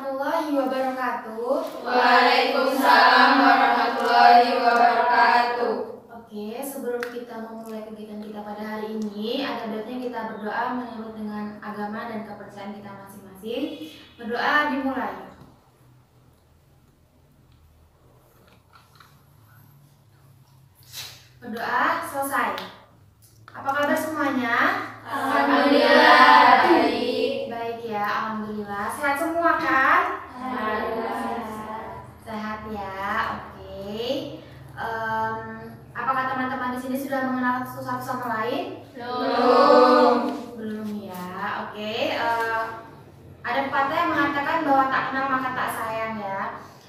warahmatullahi wabarakatuh. Waalaikumsalam warahmatullahi wabarakatuh. Oke, sebelum kita memulai kegiatan kita pada hari ini, ada baiknya kita berdoa menurut dengan agama dan kepercayaan kita masing-masing. Berdoa dimulai. Berdoa selesai. Apa kabar semuanya? Alhamdulillah baik. Baik ya, alhamdulillah. Sehat semua kan? Sehat ya, oke. Apakah teman-teman di sini sudah mengenal satu sama lain? Belum ya, oke. Ada pepatah yang mengatakan bahwa tak kenal maka tak sayang ya.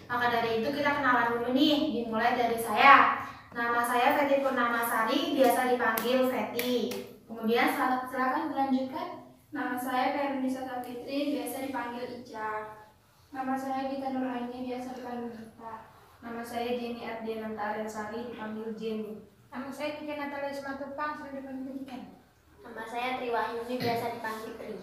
Maka dari itu kita kenalan dulu nih, dimulai dari saya. Nama saya Feti Purnamasari, biasa dipanggil Feti. Kemudian silakan dilanjutkan. Nama saya Kairunisa Fitri, biasa dipanggil Ica. Nama saya Gita Nurhaini, biasa dipanggil Gita. Nama saya Jenny Ardiananta Arensari, dipanggil Jenny. Nama saya Tika Natalia Simatupang, sering dipanggil Tika. Nama saya Tri Wahyuni, biasa dipanggil Tri.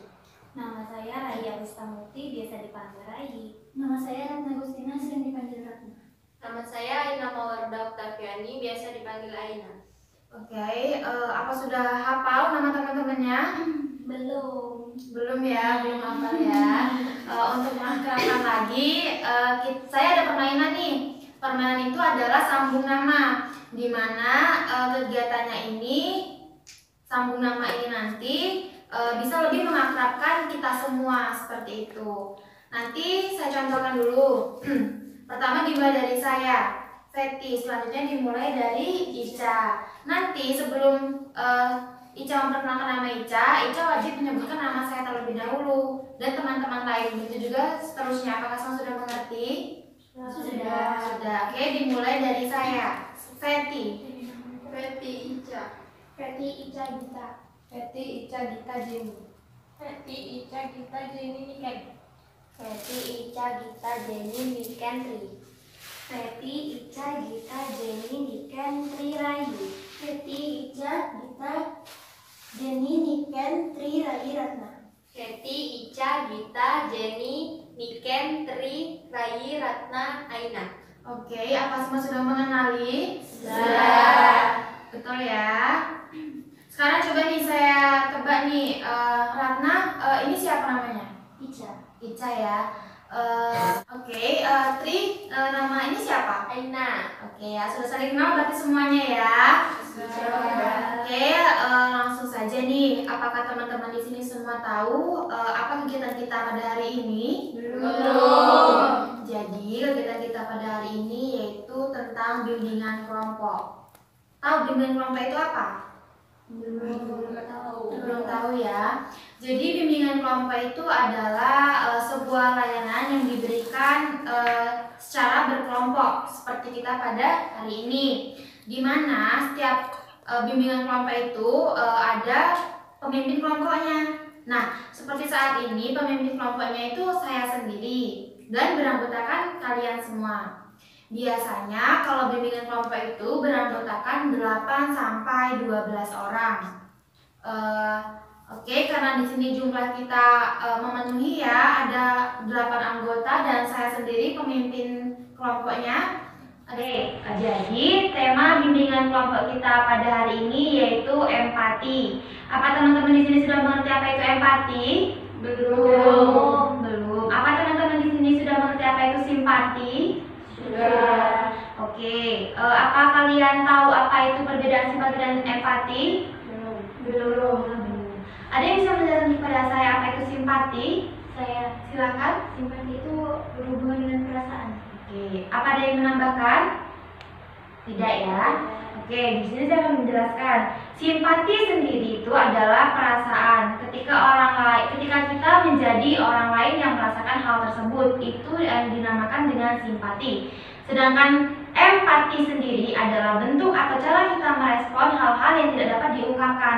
Nama saya Raya Wistamukti, biasa dipanggil Rai. Nama saya Ratna Agustina, sering dipanggil Ratna. Nama saya Aina Mawarda Oktaviani, biasa dipanggil Aina. Oke, apa sudah hafal nama teman-temannya? Belum ya, belum hafal ya. Untuk mengenalkan lagi, saya ada permainan nih. Permainan itu adalah sambung nama, di mana kegiatannya ini, sambung nama ini nanti bisa lebih mengakrabkan kita semua seperti itu. Nanti saya contohkan dulu. Pertama dimulai dari saya, Feti. Selanjutnya dimulai dari Ica. Nanti sebelum Ica memperkenalkan nama Ica wajib menyebutkan nama saya terlebih dahulu dan teman-teman lain. Begitu juga seterusnya. Apakah semua sudah mengerti? Sudah. Oke, dimulai dari saya, Feti. Feti Ica. Feti Ica Gita. Feti, Ica, Gita, Jenny. Feti, Ica, Gita, Jenny, Niken. Feti, Ica, Gita, Jenny, Niken, Tri. Feti, Ica, Gita, Jenny, Niken, Tri, Rayu. Feti Ica Gita Jenny Niken Tri Rai Ratna. Feti, Ica, Gita, Jenny, Niken, Tri, Rai, Ratna, Aina. Oke, apa semua sudah mengenali? Sudah. Betul ya. Sekarang coba nih saya tebak nih, Ratna, ini siapa namanya? Ica ya. Oke, Tri, nama ini siapa? Aina. Oke ya, sudah saling kenal berarti semuanya ya. Oke, langsung saja nih. Apakah teman-teman di sini semua tahu apa kegiatan kita pada hari ini? Belum. Jadi kegiatan kita pada hari ini yaitu tentang bimbingan kelompok. Tahu bimbingan kelompok itu apa? Belum tahu ya. Jadi bimbingan kelompok itu adalah sebuah layanan yang diberikan secara berkelompok seperti kita pada hari ini, di mana setiap bimbingan kelompok itu ada pemimpin kelompoknya. Nah, seperti saat ini pemimpin kelompoknya itu saya sendiri dan beranggotakan kalian semua. Biasanya kalau bimbingan kelompok itu beranggotakan 8 sampai 12 orang. Oke, karena di sini jumlah kita memenuhi ya, ada 8 anggota dan saya sendiri pemimpin kelompoknya. Oke, jadi tema bimbingan kelompok kita pada hari ini yaitu empati. Apa teman-teman di sini sudah mengerti apa itu empati? Belum. Apa teman-teman di sini sudah mengerti apa itu simpati? Sudah. Oke, apa kalian tahu apa itu perbedaan simpati dan empati? Belum. Ada yang bisa menjelaskan kepada saya apa itu simpati? Saya. Silakan. Simpati itu berhubungan dengan perasaan. Oke, apa ada yang menambahkan? Tidak ya. Oke, di sini saya akan menjelaskan. Simpati sendiri itu adalah perasaan ketika kita menjadi orang lain yang merasakan hal tersebut, itu yang dinamakan dengan simpati. Sedangkan empati sendiri adalah bentuk atau cara kita merespon hal-hal yang tidak dapat diungkapkan.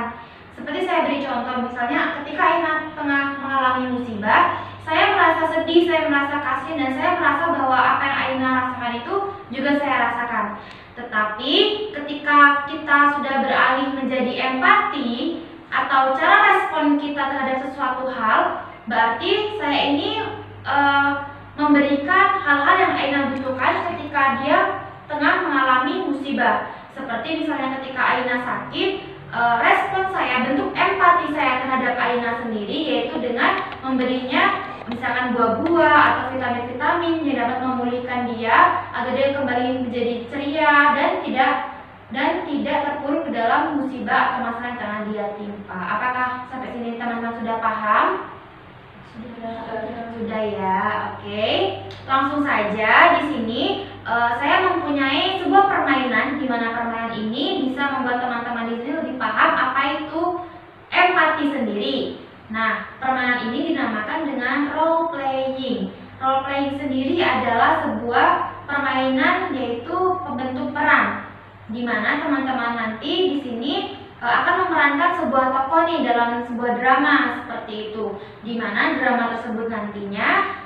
Seperti saya beri contoh, misalnya ketika Aina tengah mengalami musibah, saya merasa sedih, saya merasa kasihan, dan saya merasa bahwa apa yang Aina rasakan itu juga saya rasakan. Tetapi ketika kita sudah beralih menjadi empati atau cara respon kita terhadap sesuatu hal, berarti saya ini memberikan hal-hal yang Aina butuhkan ketika dia tengah mengalami musibah. Seperti misalnya ketika Aina sakit, respon saya, bentuk empati saya terhadap Aina sendiri yaitu dengan memberinya misalkan buah-buah atau vitamin-vitamin yang dapat memulihkan dia agar dia kembali menjadi ceria dan tidak terpuruk ke dalam musibah atau masalah yang tengah dia timpa. Apakah sampai sini teman-teman sudah paham? Sudah ya, oke. Langsung saja di sini saya mempunyai sebuah permainan di mana permainan ini bisa membuat teman-teman di sini lebih paham apa itu empati sendiri. Nah, permainan ini dinamakan dengan role playing. Role playing sendiri adalah sebuah permainan yaitu pembentuk peran, di mana teman-teman nanti di sini akan memerankan sebuah tokoh nih dalam sebuah drama seperti itu, di mana drama tersebut nantinya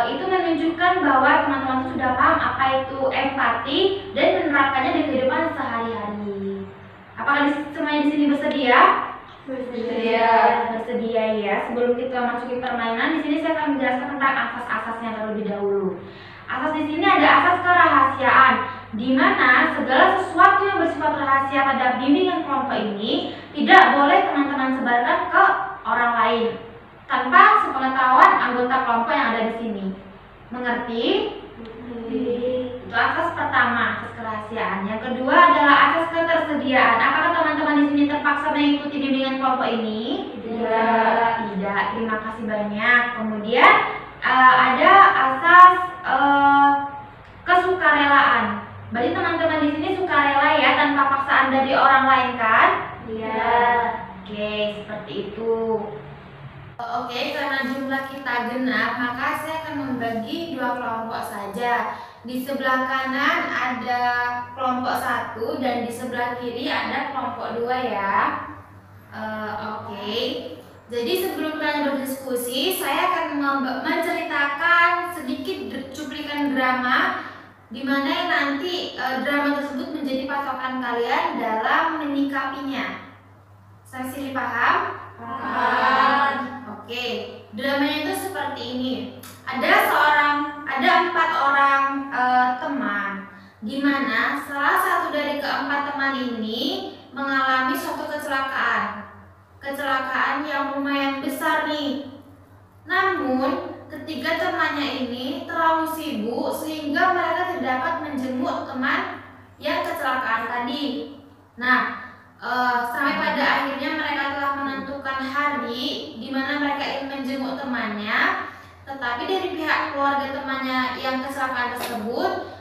itu menunjukkan bahwa teman-teman sudah paham apa itu empati dan menerapkannya di kehidupan sehari-hari. Apakah semuanya di sini bersedia? Bersedia ya. Sebelum kita masuki permainan, di sini saya akan menjelaskan tentang asas-asasnya terlebih dahulu. Asas di sini ada asas kerahasiaan, di mana segala sesuatu yang bersifat rahasia pada bimbingan kelompok ini tidak boleh teman-teman sebarkan ke orang lain tanpa sepengetahuan anggota kelompok yang ada di sini. Mengerti? Itu asas pertama, asas kerahasiaan. Yang kedua adalah asas ketersediaan. Apakah teman-teman di sini terpaksa mengikuti bimbingan kelompok ini? Tidak. Terima kasih banyak. Kemudian ada asas kesukarelaan. Berarti teman-teman di sini sukarela ya, tanpa paksaan dari orang lain kan? Iya. Oke, seperti itu. Oke, karena jumlah kita genap, maka saya akan membagi dua kelompok saja. Di sebelah kanan ada kelompok 1 dan di sebelah kiri ada kelompok 2 ya. Oke. Jadi sebelum kalian berdiskusi, saya akan menceritakan sedikit cuplikan drama di mana nanti drama tersebut menjadi patokan kalian dalam menyikapinya. Sampai sini paham? Paham. Oke, dramanya itu seperti ini. Ada 4 orang teman, di mana salah satu dari keempat teman ini mengalami suatu kecelakaan yang lumayan besar nih. Namun ketiga temannya ini terlalu sibuk sehingga mereka tidak dapat menjenguk teman yang kecelakaan tadi. Nah, sampai pada akhirnya mereka telah menentukan hari di mana mereka ingin menjenguk temannya, tetapi dari pihak keluarga temannya yang kecelakaan tersebut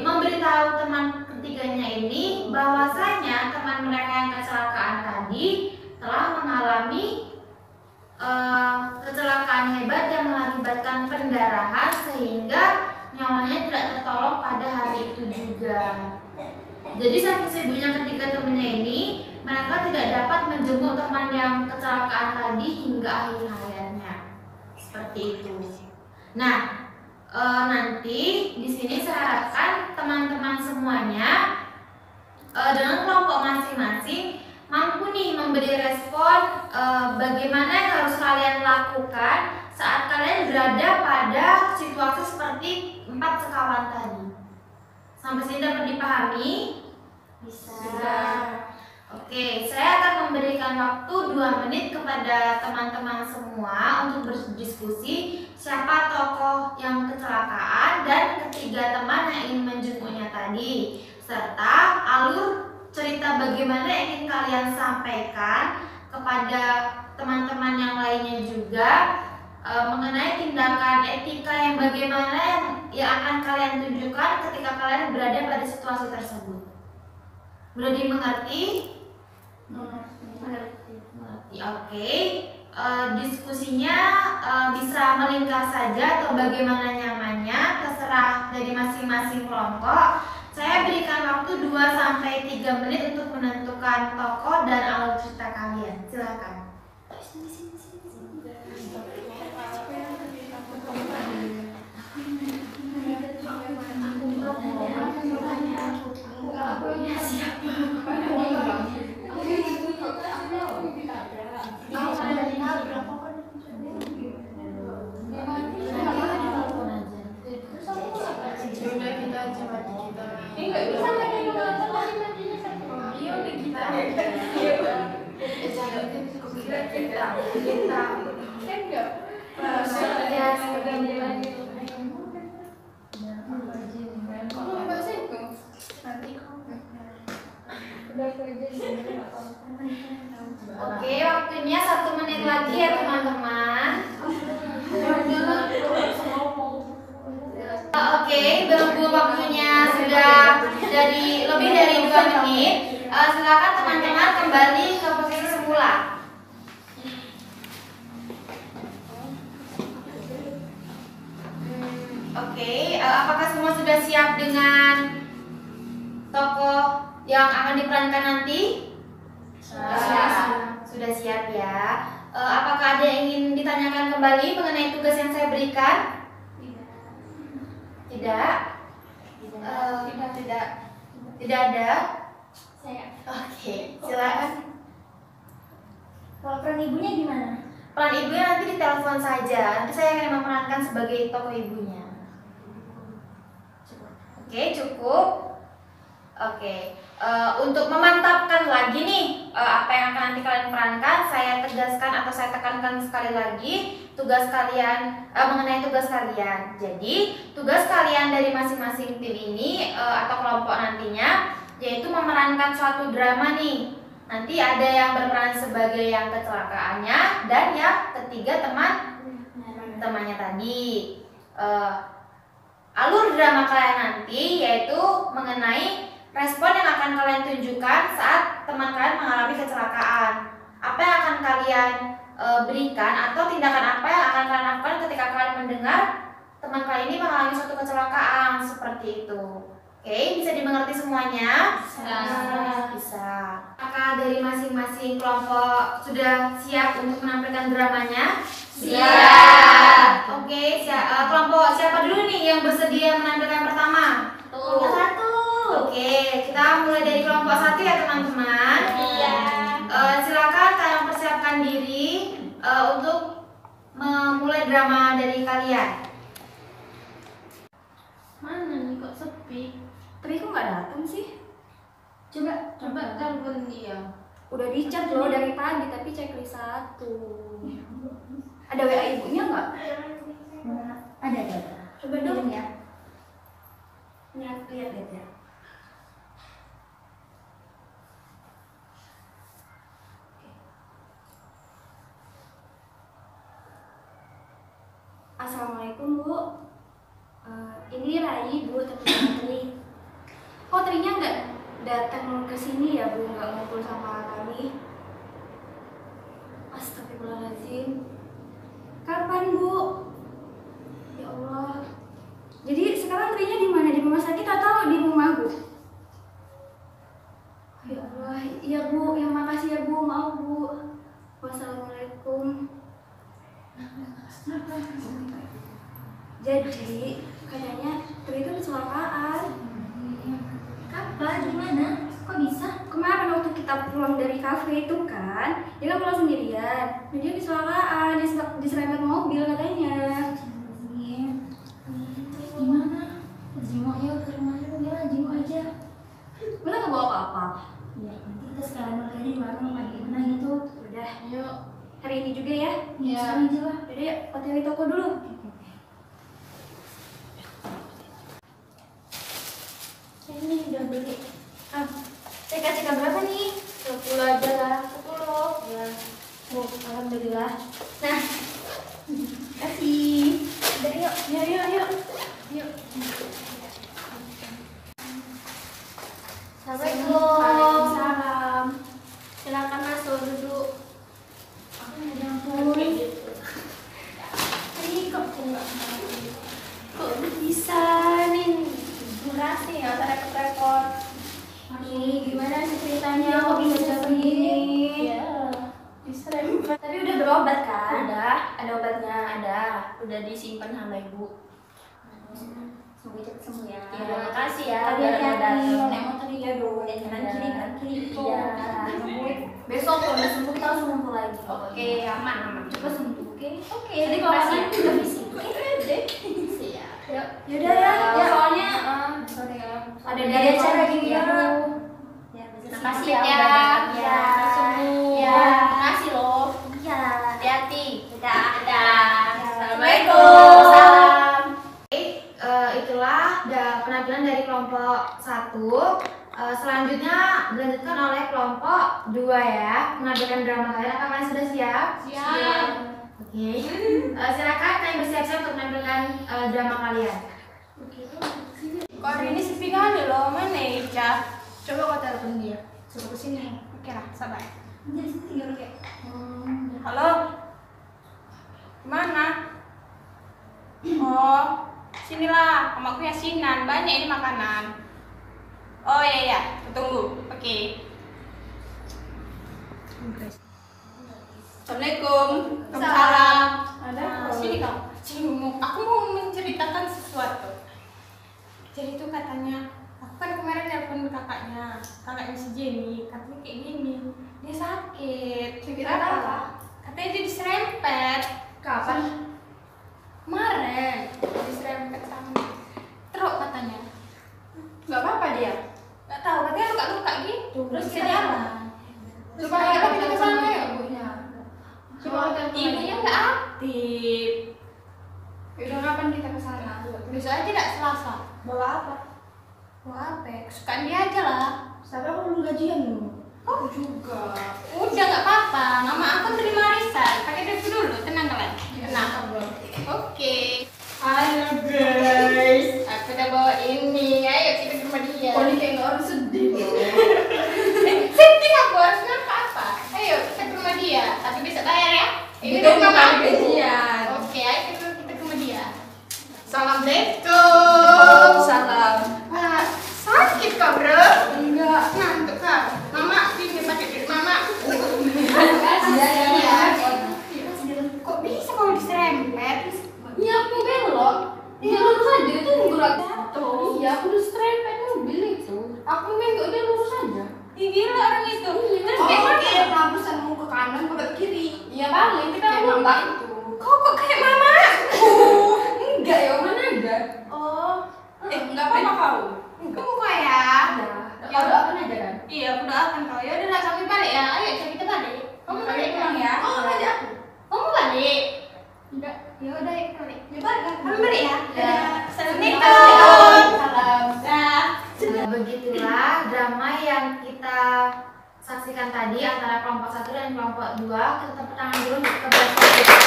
memberitahu teman ketiganya ini bahwasanya teman mereka yang kecelakaan tadi telah mengalami kecelakaan hebat yang mengakibatkan pendarahan sehingga nyawanya tidak tertolong pada hari itu juga. Jadi saking sibuknya ketiga temannya ini, mereka tidak dapat menjenguk teman yang kecelakaan tadi hingga akhir hayatnya. Seperti itu. Nah, nanti di sini saya harapkan teman-teman semuanya dengan kelompok masing-masing mampu nih memberi respon bagaimana yang harus kalian lakukan saat kalian berada pada situasi seperti 4 sekawan tadi. Sampai sini dapat dipahami? Bisa. Oke, saya akan memberikan waktu 2 menit kepada teman-teman semua untuk berdiskusi siapa tokoh yang kecelakaan dan ketiga teman yang ingin menjenguknya tadi, serta alur cerita bagaimana yang ingin kalian sampaikan kepada teman-teman yang lainnya juga mengenai tindakan etika yang bagaimana yang akan kalian tunjukkan ketika kalian berada pada situasi tersebut. Mudah dimengerti? Mengerti. Oke. Diskusinya bisa melingkar saja atau bagaimana nyamannya, terserah dari masing-masing kelompok. Saya berikan waktu 2-3 menit untuk menentukan tokoh dan alur cerita kalian. Silakan. Enggak bisa pakai kalkulator lagi nantinya satu. Iya udah kita. Kita. Enggak. Ya, Kamu bahasa itu? Nanti udah kerja sih. Oke, waktunya 1 menit lagi ya teman-teman. Oke, berhubung waktunya sudah lebih dari 2 menit, silakan teman-teman kembali ke posisi semula. Oke, apakah semua sudah siap dengan tokoh yang akan diperankan nanti? Sudah siap ya. Apakah ada yang ingin ditanyakan kembali mengenai tugas yang saya berikan? Tidak. Tidak ada. Saya. Oke, silakan. Kalau peran ibunya gimana? Peran ibunya nanti ditelepon saja. Nanti saya akan memerankan sebagai tokoh ibunya. Oke, cukup. Oke. Untuk memantapkan lagi nih apa yang akan nanti kalian perankan, saya tegaskan atau saya tekankan sekali lagi tugas kalian mengenai tugas kalian. Jadi tugas kalian dari masing-masing tim ini atau kelompok nantinya yaitu memerankan suatu drama nih. Nanti ada yang berperan sebagai yang kecelakaannya dan yang ketiga temannya tadi. Alur drama kalian nanti yaitu mengenai respon yang akan kalian tunjukkan saat teman kalian mengalami kecelakaan. Apa yang akan kalian berikan atau tindakan apa yang akan kalian lakukan ketika kalian mendengar teman kalian ini mengalami suatu kecelakaan seperti itu. Oke, bisa dimengerti semuanya? Bisa. Apakah dari masing-masing kelompok sudah siap untuk menampilkan dramanya? Siap. Oke, kelompok siapa dulu nih yang bersedia menampilkan pertama? Yang satu. Oke, kita mulai dari kelompok 1 ya teman-teman. Iya. Silakan kalian persiapkan diri untuk memulai drama dari kalian. Mana nih kok sepi? Tapi kok nggak datang sih? Coba telepon dia. Udah dicat loh dari pagi tapi checklist 1. Ada WA ibunya nggak? Ada. Coba dong. ya. Lihat ya. Assalamualaikum Bu. Ini Rai Bu, teman Tri. Kok Trinya nggak datang ke sini ya Bu, nggak ngumpul sama kami? Astagfirullahaladzim. Kapan Bu? Ya Allah. Jadi sekarang Trinya di mana? Di rumah sakit atau di rumah Bu? Ya Allah, iya Bu, ya makasih ya Bu, maaf Bu. Wassalamualaikum. Jadi katanya Tri itu kecelakaan. Kapan? Gimana? Kok bisa? Kemarin waktu kita pulang dari kafe itu kan, dia kan pulang sendirian. Dan dia kecelakaan, diserempet mobil katanya. Gimana? Jenguk yuk ke rumahnya, bilang jenguk aja. Masa nggak bawa apa-apa? Ya, nanti kita sekalian makan di warung lagi mana gitu. Udah, Yuk. hari ini juga ya. Ya, sekarang aja lah. Jadi OTW toko dulu. Ini udah beli. CK berapa nih? 10 aja lah. 10. Ya. Oh, alhamdulillah. Nah, kasih. Udah yuk. Yuk. Assalamualaikum. Waalaikumsalam. Silakan masuk duduk. Ini kok Kok bisa nih? Durasi nggak usah repot-repot. Nih, gimana sih ceritanya? Kok bisa jatuh gini? Ya. Diserempet. Tapi udah berobat kan? Udah. Ada obatnya? Ada. Udah disimpan sama ibu. Semoga cepat sembuh ya. Ya, makasih ya. Hati-hati. Naik motor ya dong. Kanan kiri itu. Iya. Besok kalau udah sembuh kita langsung ngumpul lagi. Oke, aman. Coba sembuh, oke? Oke, Jadi kalau makasih. kalian udah fisik, oke? Siap. Yaudah ya, Ya. soalnya Sorry ya. ada deadline Selanjutnya dilanjutkan oleh kelompok 2 ya, menampilkan drama kalian. Apakah kalian sudah siap? Siap. Oke. Silakan kalian bersiap-siap untuk menampilkan drama kalian. Kok hari ini sepi kali loh, mana Ica? Coba kau telepon dia. Suruh kesini. Oke lah, sabar. Jadi tinggal kayak. Halo? Mana? Oh, sinilah, mamaku yasinan, banyak ini makanan. Oh iya, tunggu. Oke. Assalamualaikum. Waalaikumsalam. Sini kau. Sini, aku mau menceritakan sesuatu. Jadi itu katanya, aku kan kemarin telepon kakaknya si Jenny, katanya kayak gini, dia sakit. Sakit apa? Katanya dia diserempet. Kapan? Kemarin diserempet sama truk katanya. Gak apa-apa dia. Gak tahu, katanya luka-luka gitu. Terus bisa jalan. Coba ayo kita ke sana ya, ibunya. Coba kita Ibunya nggak aktif. Udah kapan kita ke sana? Besok aja nggak Selasa. Bawa apa? Wah, apa? Ya? Kesukaan dia aja lah. Siapa aku belum gajian lu? Aku juga. Udah nggak apa-apa. Mama aku terima arisan. Pakai dulu dulu. Tenang kalian. Tenang. Oke. Halo guys. Aku udah bawa ini. Ayo kita ke rumah dia. Kok ini kayak orang sedih loh. Sedih aku harus apa? Ayo kita ke rumah dia. Tapi bisa bayar ya. Ini rumah tuh mama kali aku. gajian. Oke, ayo kita ke rumah dia. Assalamualaikum. Salam. Wah, sakit kau bro? Enggak. Ngantuk kau. Mama, ini pakai duit mama. Iya. Kok bisa kau diserempet? Iya aku belok. Dia lurus aja itu gerak jatuh. Iya aku udah serempet mobil itu. Aku nengok dia lurus aja. Ih, gila orang itu. Terus Oh, kayak mana? oke, penghapusan mau ke kanan ke kiri. Iya paling kita Kayak mau mama itu. Kok kayak mama? enggak ya mana ada. Oh, Enggak apa-apa kau. tunggu ya. Ya udah kan aja kan. Iya, aku doakan kau. Ya udah kami balik ya. Ayo, kita balik. Kamu balik pulang ya. Oh, balik aku. Kamu balik. Enggak. Ya udah, yuk balik. Ya balik. Kami balik ya. Ya. Assalamualaikum. Salam. Dah. Nah, begitulah drama yang kita saksikan tadi antara kelompok 1 dan kelompok 2. Kita tepuk tangan dulu untuk keberhasilan.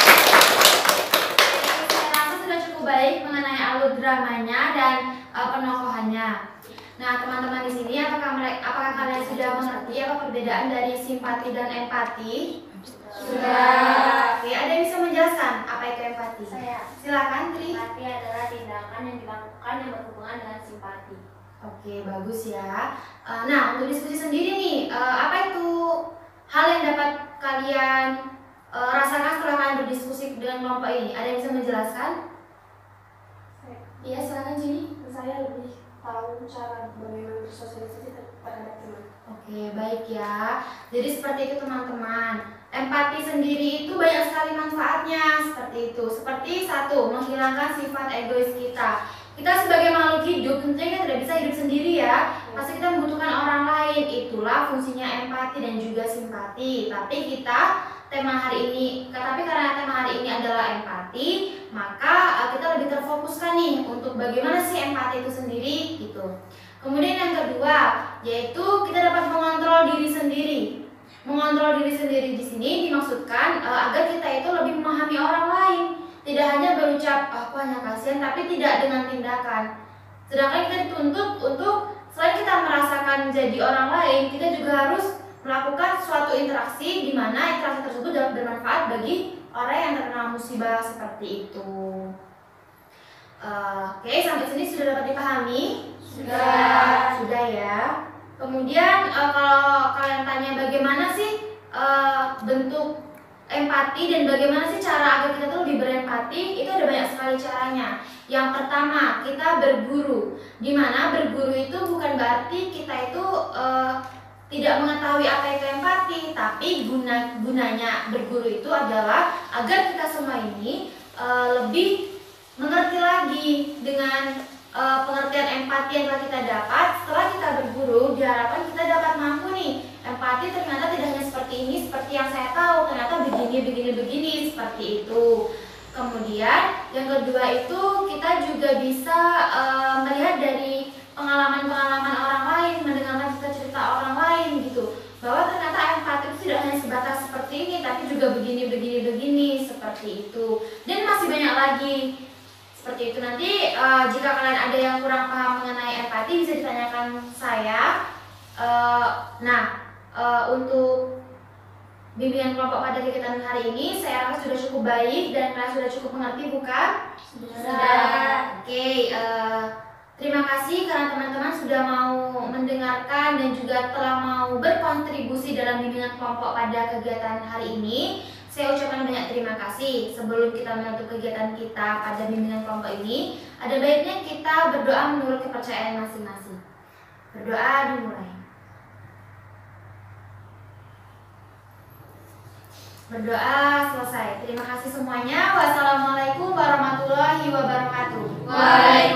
Saya rasa sudah cukup baik mengenai alur dramanya dan penokohannya. Nah, teman-teman di sini apakah kalian sudah mengerti apa perbedaan dari simpati dan empati? Sudah. Oke, ada yang bisa menjelaskan apa itu empati? Saya. Silakan, Tri. Empati adalah tindakan yang dilakukan yang berhubungan dengan simpati. Oke, bagus ya. Nah, untuk diskusi sendiri nih, apa itu hal yang dapat kalian rasakan setelah kalian berdiskusi dengan kelompok ini? Ada yang bisa menjelaskan? Iya, silakan Jenny. Saya lebih tahu cara bagaimana bersosialisasi terhadap teman. Oke, baik ya. Jadi seperti itu teman-teman. Empati sendiri itu banyak sekali manfaatnya seperti itu. Seperti 1, menghilangkan sifat egois kita. Kita sebagai makhluk hidup tentunya kita tidak bisa hidup sendiri ya. Pasti kita membutuhkan orang lain. Itulah fungsinya empati dan juga simpati. Tapi karena tema hari ini adalah empati, maka kita lebih terfokuskan nih untuk bagaimana sih empati itu sendiri gitu. Kemudian yang kedua, yaitu kita dapat mengontrol diri sendiri. Mengontrol diri sendiri di sini dimaksudkan agar kita itu lebih memahami orang lain. Tidak hanya berucap, aku hanya kasihan, tapi tidak dengan tindakan. Sedangkan kita dituntut untuk selain kita merasakan menjadi orang lain, kita juga harus melakukan suatu interaksi di mana interaksi tersebut dapat bermanfaat bagi orang yang terkena musibah seperti itu. Oke, sampai sini sudah dapat dipahami? Sudah ya. Kemudian kalau kalian tanya bagaimana sih bentuk empati dan bagaimana sih cara agar kita tuh lebih berempati, itu ada banyak sekali caranya. Yang pertama, kita berguru. Dimana berguru itu bukan berarti kita itu tidak mengetahui apa itu empati, tapi gunanya berguru itu adalah agar kita semua ini lebih mengerti lagi dengan pengertian empati yang telah kita dapat. Setelah kita berguru, diharapkan kita dapat mampu nih, empati ternyata tidak hanya seperti ini, seperti yang saya tahu, ternyata begini, seperti itu. Kemudian yang kedua itu kita juga bisa melihat dari pengalaman-pengalaman orang lain, mendengarkan cerita-cerita orang lain gitu. Bahwa ternyata empati itu tidak hanya sebatas seperti ini, tapi juga begini seperti itu. Dan masih banyak lagi seperti itu. Nanti jika kalian ada yang kurang paham mengenai empati bisa ditanyakan saya. Untuk bimbingan kelompok pada kegiatan hari ini saya rasa sudah cukup baik dan kalian sudah cukup mengerti bukan? Sudah. Oke, terima kasih karena teman-teman sudah mau mendengarkan dan juga telah mau berkontribusi dalam bimbingan kelompok pada kegiatan hari ini. Saya ucapkan banyak terima kasih. Sebelum kita menutup kegiatan kita pada bimbingan kelompok ini, ada baiknya kita berdoa menurut kepercayaan masing-masing. Berdoa dimulai. Berdoa selesai. Terima kasih semuanya. Wassalamualaikum warahmatullahi wabarakatuh. Waalaikumsalam.